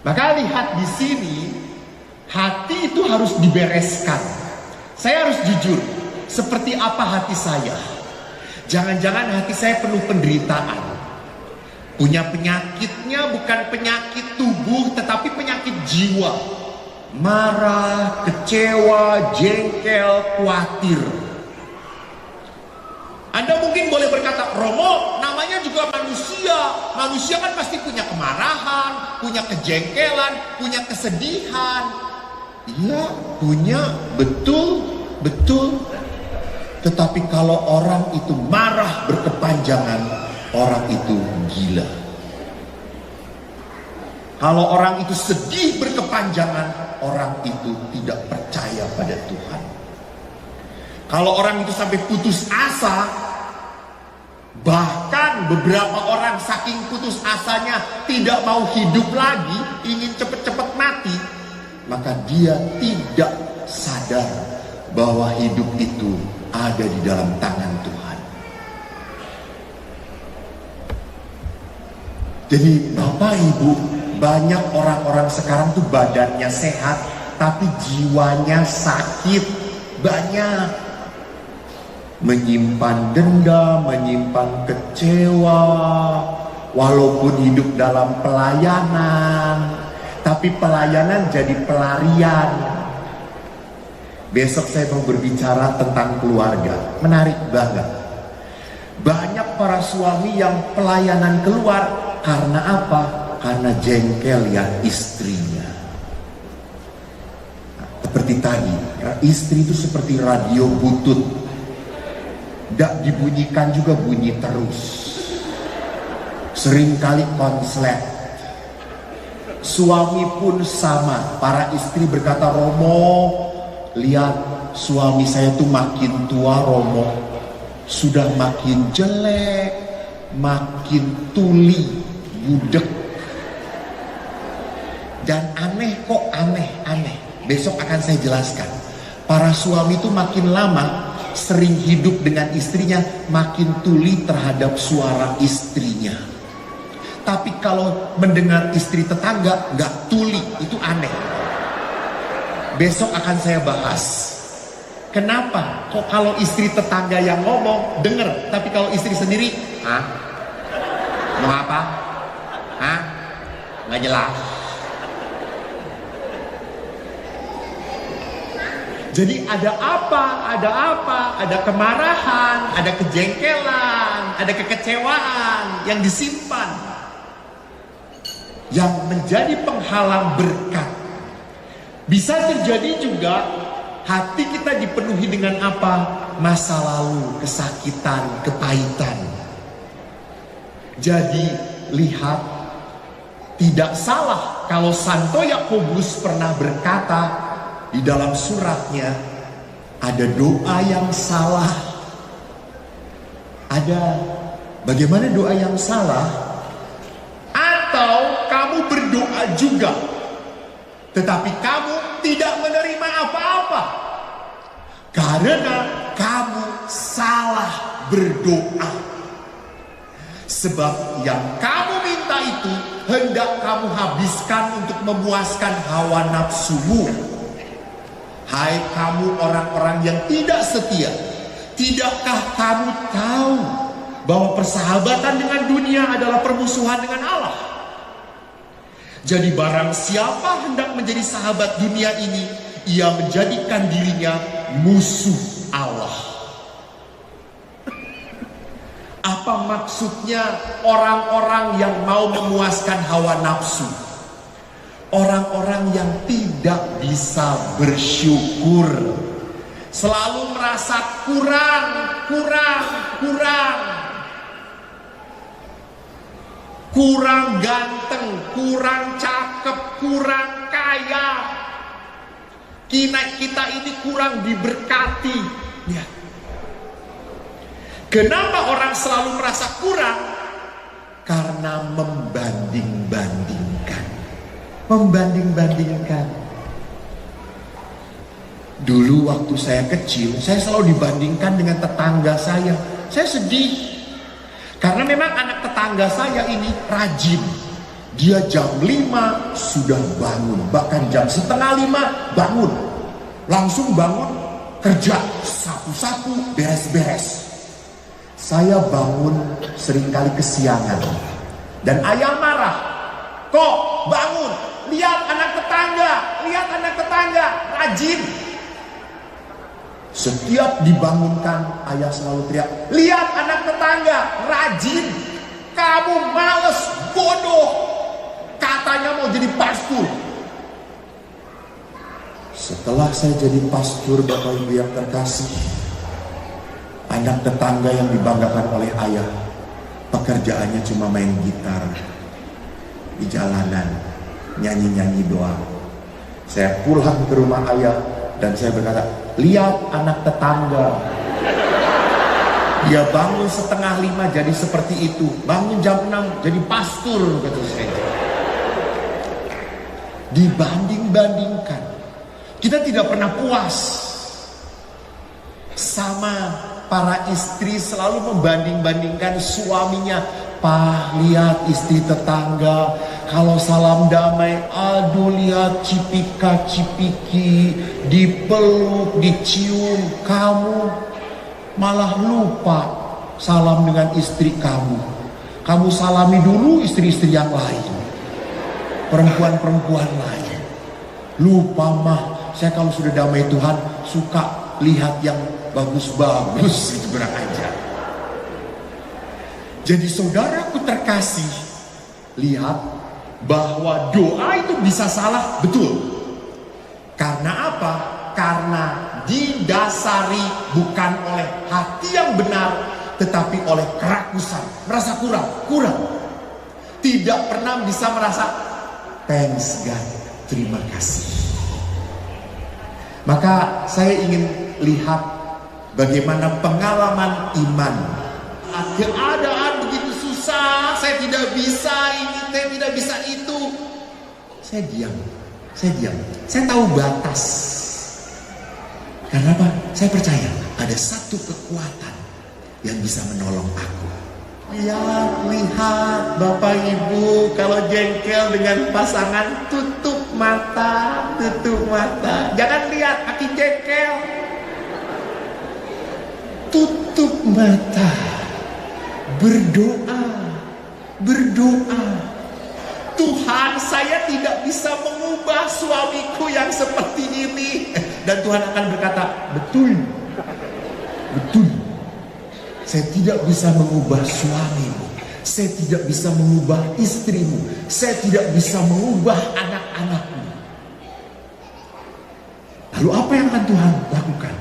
Maka lihat di sini, hati itu harus dibereskan. Saya harus jujur, seperti apa hati saya. Jangan-jangan hati saya penuh penderitaan. Punya penyakitnya bukan penyakit tubuh, tetapi penyakit jiwa. Marah, kecewa, jengkel, khawatir. Anda mungkin boleh berkata, Romo, namanya juga manusia. Manusia kan pasti punya kemarahan, punya kejengkelan, punya kesedihan. Iya, punya, betul. Tetapi kalau orang itu marah berkepanjangan, orang itu gila. Kalau orang itu sedih berkepanjangan, orang itu tidak percaya pada Tuhan. Kalau orang itu sampai putus asa, bahkan beberapa orang saking putus asanya tidak mau hidup lagi, ingin cepat-cepat mati, maka dia tidak sadar bahwa hidup itu ada di dalam tangan Tuhan. Jadi Bapak Ibu, banyak orang-orang sekarang tuh badannya sehat, tapi jiwanya sakit. Banyak menyimpan dendam, menyimpan kecewa, walaupun hidup dalam pelayanan, tapi pelayanan jadi pelarian. Besok saya mau berbicara tentang keluarga. Menarik banget. Banyak para suami yang pelayanan keluar karena apa? Karena jengkel ya istrinya. Seperti tadi, istri itu seperti radio butut. Tidak dibunyikan juga bunyi terus. Seringkali konslet. Suami pun sama. Para istri berkata, Romo, lihat suami saya tuh makin tua Romo. Sudah makin jelek, makin tuli, budek. Dan aneh kok, aneh. Besok akan saya jelaskan. Para suami itu makin lama sering hidup dengan istrinya, makin tuli terhadap suara istrinya. Tapi kalau mendengar istri tetangga nggak tuli, itu aneh. Besok akan saya bahas. Kenapa? Kok kalau istri tetangga yang ngomong denger, tapi kalau istri sendiri, mau apa? Nggak jelas. Jadi ada ada kemarahan, ada kejengkelan, ada kekecewaan yang disimpan, yang menjadi penghalang berkat. Bisa terjadi juga hati kita dipenuhi dengan apa? Masa lalu, kesakitan, kepahitan. Jadi lihat, tidak salah kalau Santo Yakobus pernah berkata, di dalam suratnya ada doa yang salah. Ada bagaimana doa yang salah? Atau kamu berdoa juga, tetapi kamu tidak menerima apa-apa karena kamu salah berdoa. Sebab yang kamu minta itu hendak kamu habiskan untuk memuaskan hawa nafsumu. Hai kamu orang-orang yang tidak setia, tidakkah kamu tahu bahwa persahabatan dengan dunia adalah permusuhan dengan Allah? Jadi barang siapa hendak menjadi sahabat dunia ini, ia menjadikan dirinya musuh Allah. Apa maksudnya orang-orang yang mau memuaskan hawa nafsu? Orang-orang yang tidak bisa bersyukur, selalu merasa kurang, kurang ganteng, kurang cakep, kurang kaya. Kita ini kurang diberkati. Ya. Kenapa orang selalu merasa kurang? Karena membanding-bandingkan. Dulu waktu saya kecil, saya selalu dibandingkan dengan tetangga saya. Saya sedih. Karena memang anak tetangga saya ini rajin. Dia jam 5 sudah bangun, bahkan jam setengah 5 bangun. Langsung bangun, kerja, sapu-sapu, beres-beres. Saya bangun seringkali kesiangan. Dan ayah marah. Kok bangun? Lihat anak tetangga, rajin. Setiap dibangunkan, ayah selalu teriak, lihat anak tetangga, rajin. Kamu males, bodoh. Katanya mau jadi pastor. Setelah saya jadi pastor, Bapak Ibu yang terkasih, anak tetangga yang dibanggakan oleh ayah, pekerjaannya cuma main gitar di jalanan, nyanyi-nyanyi doang. Saya pulang ke rumah ayah dan saya berkata, lihat anak tetangga, dia bangun setengah 5 jadi seperti itu, bangun jam 6 jadi pastor, kata saya. Dibanding-bandingkan, kita tidak pernah puas. Sama para istri selalu membanding-bandingkan suaminya. Pak, lihat istri tetangga, kalau salam damai, aduh lihat cipika-cipiki, dipeluk, dicium. Kamu malah lupa salam dengan istri kamu. Kamu salami dulu istri-istri yang lain, perempuan-perempuan lain. Lupa mah, saya kalau sudah damai Tuhan suka lihat yang bagus-bagus, itu benar aja. Jadi saudaraku terkasih, lihat bahwa doa itu bisa salah, betul. Karena apa? Karena didasari bukan oleh hati yang benar, tetapi oleh kerakusan, merasa kurang. Tidak pernah bisa merasa thanks God, terima kasih. Maka saya ingin lihat bagaimana pengalaman iman. Keadaan begitu susah, saya tidak bisa ini, saya tidak bisa itu. Saya diam. Saya tahu batas. Karena apa? Saya percaya ada satu kekuatan yang bisa menolong aku. Ya, lihat Bapak Ibu, kalau jengkel dengan pasangan, tutup mata. Jangan lihat aki jengkel. Tutup mata. Berdoa. Tuhan, saya tidak bisa mengubah suamiku yang seperti ini. Dan Tuhan akan berkata, betul. Saya tidak bisa mengubah suamimu. Saya tidak bisa mengubah istrimu. Saya tidak bisa mengubah anak-anakmu. Lalu apa yang akan Tuhan lakukan?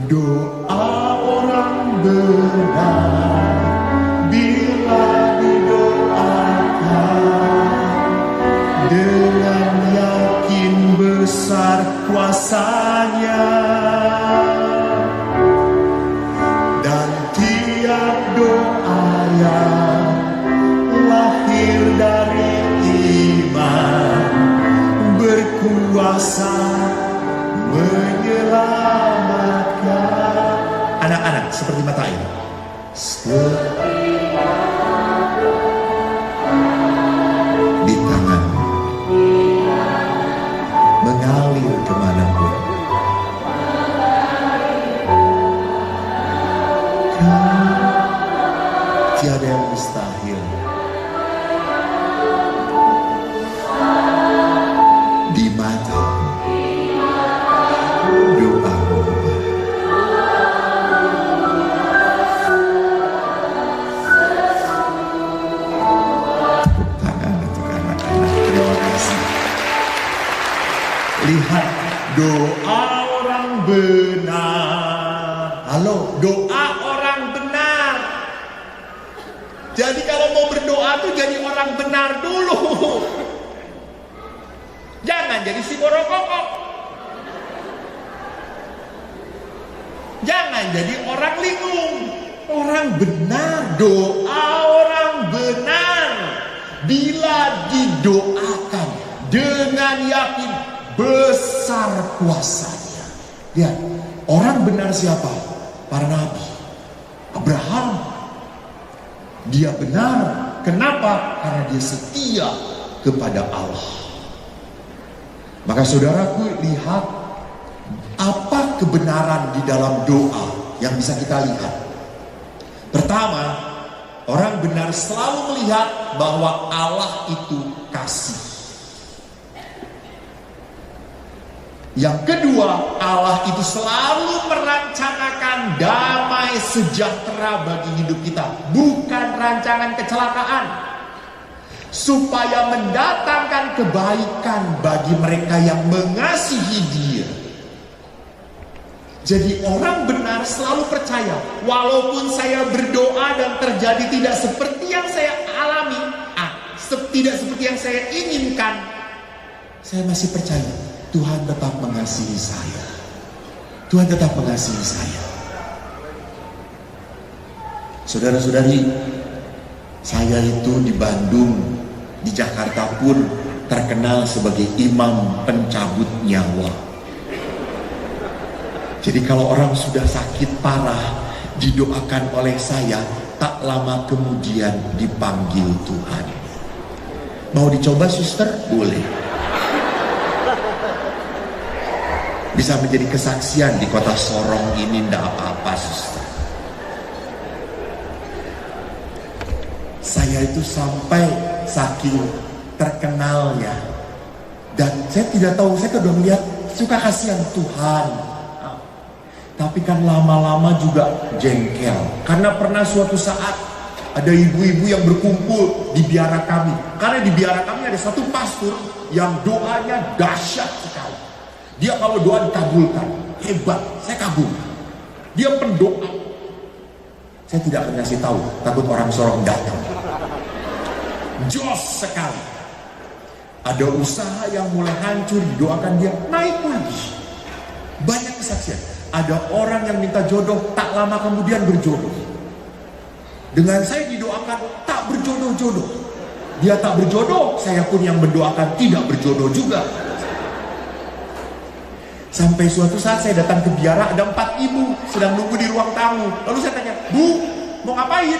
Doa orang benar bila didoakan dengan yakin besar kuasanya, dan tiap doa yang lahir dari iman berkuasa menyelamatkan. Anak-anak seperti mata air. Di tangan mengalir kemanapun. Tiada yang mustahil. Di mata doa. Lihat doa orang benar. Halo, doa orang benar. Jadi kalau mau berdoa tuh jadi orang benar dulu. Jangan jadi si borokokok. Jangan jadi orang linglung. Orang benar, doa orang benar. Bila didoakan dengan yakin besar kuasanya. Lihat, orang benar siapa? Para nabi. Abraham, dia benar Kenapa? Karena dia setia kepada Allah. Maka saudaraku, lihat apa kebenaran di dalam doa yang bisa kita lihat. Pertama, orang benar selalu melihat bahwa Allah itu kasih. Yang kedua, Allah itu selalu merencanakan damai sejahtera bagi hidup kita, bukan rancangan kecelakaan, supaya mendatangkan kebaikan bagi mereka yang mengasihi Dia. Jadi orang benar selalu percaya, walaupun saya berdoa dan terjadi tidak seperti yang saya alami, tidak seperti yang saya inginkan, saya masih percaya Tuhan tetap mengasihi saya. Tuhan tetap mengasihi saya. Saudara-saudari, saya itu di Bandung, di Jakarta pun terkenal sebagai imam pencabut nyawa. Jadi kalau orang sudah sakit parah, didoakan oleh saya, tak lama kemudian dipanggil Tuhan. Mau dicoba suster? Boleh. Bisa menjadi kesaksian di kota Sorong ini, ndak apa-apa suster. Saya itu sampai saking terkenalnya, dan saya tidak tahu, saya sudah melihat suka kasihan Tuhan. Tapi kan lama-lama juga jengkel. Karena pernah suatu saat ada ibu-ibu yang berkumpul di biara kami. Karena di biara kami ada satu pastor yang doanya dahsyat sekali. Dia kalau doa dikabulkan, hebat, saya kabul. Dia pendoa. Saya tidak akan kasih tahu, takut orang Sorong datang. Jos sekali. Ada usaha yang mulai hancur, didoakan dia naik lagi. Banyak kesaksian. Ada orang yang minta jodoh, tak lama kemudian berjodoh. Dengan saya didoakan tak berjodoh-jodoh. Dia tak berjodoh, saya pun yang mendoakan tidak berjodoh juga. Sampai suatu saat saya datang ke biara, ada 4 ibu sedang nunggu di ruang tamu. Lalu saya tanya, Bu, mau ngapain?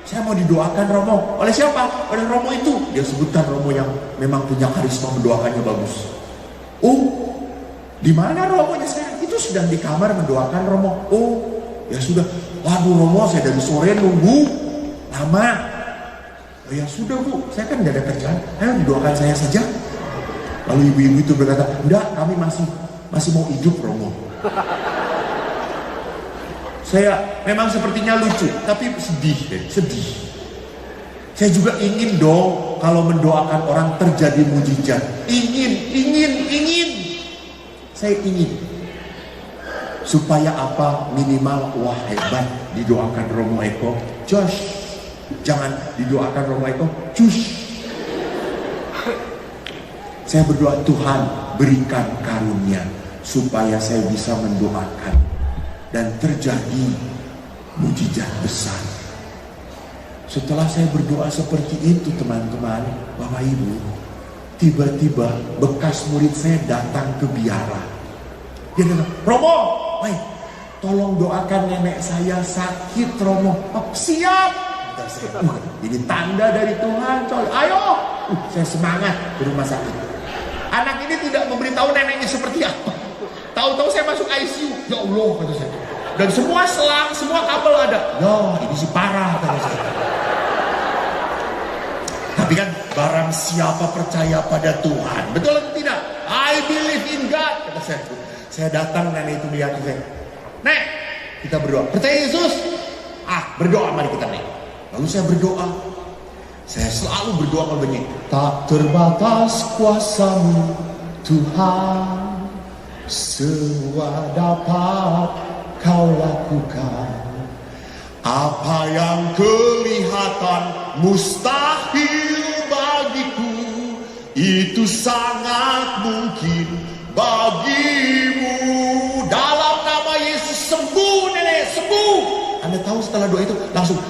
Saya mau didoakan Romo. Oleh siapa? Oleh Romo itu. Dia sebutkan Romo yang memang punya karisma mendoakannya bagus. Oh, di mana Romonya saya? Itu sedang di kamar mendoakan Romo. Oh, ya sudah. Waduh Romo, saya dari sore nunggu lama. Oh ya sudah Bu, saya kan tidak ada kerjaan. Ayo didoakan saya saja. Lalu ibu-ibu itu berkata, enggak, kami masih mau hidup Romo. Saya memang sepertinya lucu, tapi sedih. Saya juga ingin dong kalau mendoakan orang terjadi mujizat. Ingin. Saya ingin. Supaya apa? Minimal, wah hebat, didoakan Romo Eko, Josh. Jangan didoakan Romo Eko, Cus. Saya berdoa, Tuhan berikan karunia supaya saya bisa mendoakan dan terjadi mujizat besar. Setelah saya berdoa seperti itu teman-teman, Bapak Ibu, tiba-tiba bekas murid saya datang ke biara. Dia bilang, Romo, tolong doakan nenek saya sakit Romo. Oh, siap. Ini tanda dari Tuhan coy. Ayo, saya semangat ke rumah sakit. Anak ini tidak memberitahu neneknya seperti apa. Tahu-tahu saya masuk ICU. Ya Allah, kata saya. Dan semua selang, semua kabel ada. Ya, ini sih parah, kata saya. Tapi kan barang siapa percaya pada Tuhan, betul atau tidak? I believe in God, kata saya. Saya datang, nenek itu melihat saya. Nek, kita berdoa. Percaya Yesus? Berdoa, mari kita nek. Lalu saya berdoa. Saya selalu berdoa kalau begini. Tak terbatas kuasa-Mu Tuhan, semua dapat Kau lakukan. Apa yang kelihatan mustahil bagiku, itu sangat mungkin bagimu. Dalam nama Yesus, sembuh nenek, sembuh. Anda tahu setelah doa itu langsung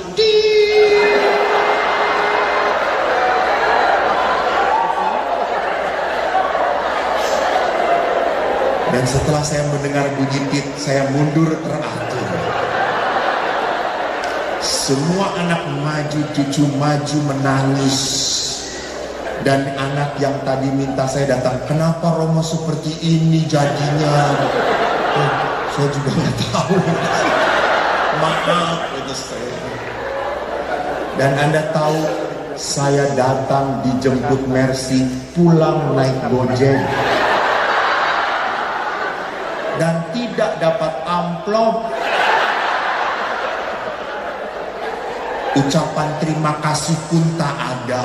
dan setelah saya mendengar bunyi tit, saya mundur teratur. Semua anak maju, cucu maju menangis. Dan anak yang tadi minta saya datang, kenapa Romo seperti ini jadinya? Saya juga nggak tahu. Maaf, itu saya. Dan Anda tahu, saya datang dijemput Mercy, pulang naik Gojek. Dan tidak dapat amplop. Ucapan terima kasih pun tak ada.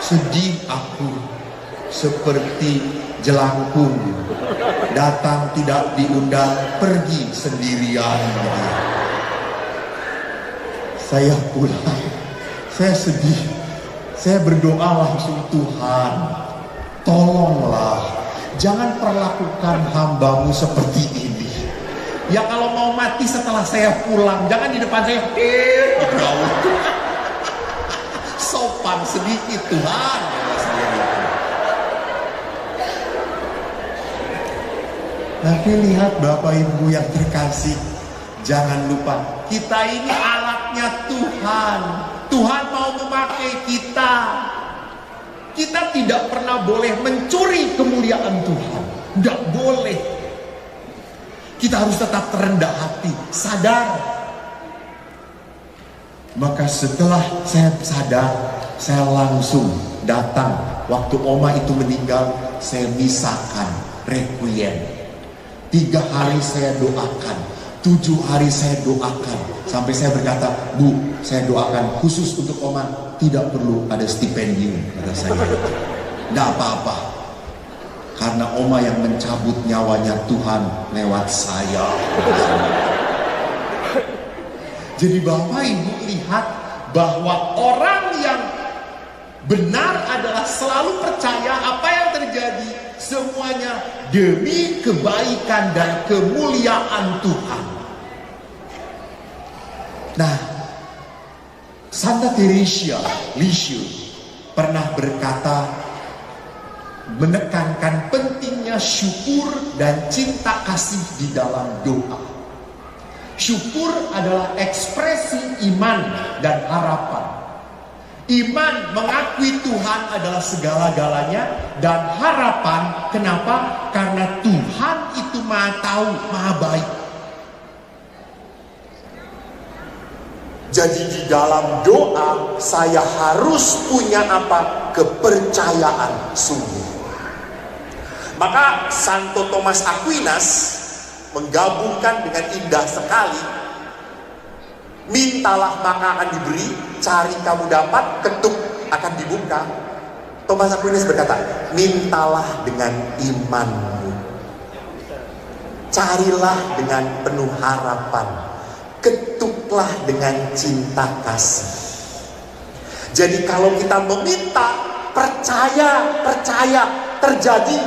Sedih aku, seperti jelangkung, datang tidak diundang, pergi sendirian. Saya pulang, saya sedih, saya berdoa langsung, Tuhan, tolonglah, jangan perlakukan hambamu seperti ini. Ya kalau mau mati setelah saya pulang, jangan di depan saya, sopan sedikit Tuhan. Tapi lihat Bapak Ibu yang terkasih, jangan lupa kita ini alatnya Tuhan. Tuhan mau memakai kita. Kita tidak pernah boleh mencuri kemuliaan Tuhan. Tidak boleh. Kita harus tetap terendah hati, sadar. Maka setelah saya sadar, saya langsung datang. Waktu oma itu meninggal, saya misakan requiem. 3 hari saya doakan, 7 hari saya doakan. Sampai saya berkata, Bu, saya doakan khusus untuk oma, tidak perlu ada stipendium, kata saya. Tidak apa-apa. Karena oma yang mencabut nyawanya Tuhan lewat saya. Jadi Bapak Ibu lihat bahwa orang yang benar adalah selalu percaya apa yang terjadi semuanya demi kebaikan dan kemuliaan Tuhan. Nah, Santa Teresa Lisieux pernah berkata, menekankan pentingnya syukur dan cinta kasih di dalam doa. Syukur adalah ekspresi iman dan harapan. Iman mengakui Tuhan adalah segala-galanya, dan harapan, kenapa? Karena Tuhan itu Maha tahu, Maha baik. Jadi di dalam doa saya harus punya apa? Kepercayaan sungguh. Maka Santo Thomas Aquinas menggabungkan dengan indah sekali. Mintalah maka akan diberi, cari kamu dapat, ketuk akan dibuka. Thomas Aquinas berkata, mintalah dengan imanmu, carilah dengan penuh harapan, ketuklah dengan cinta kasih. Jadi kalau kita meminta, percaya, terjadi.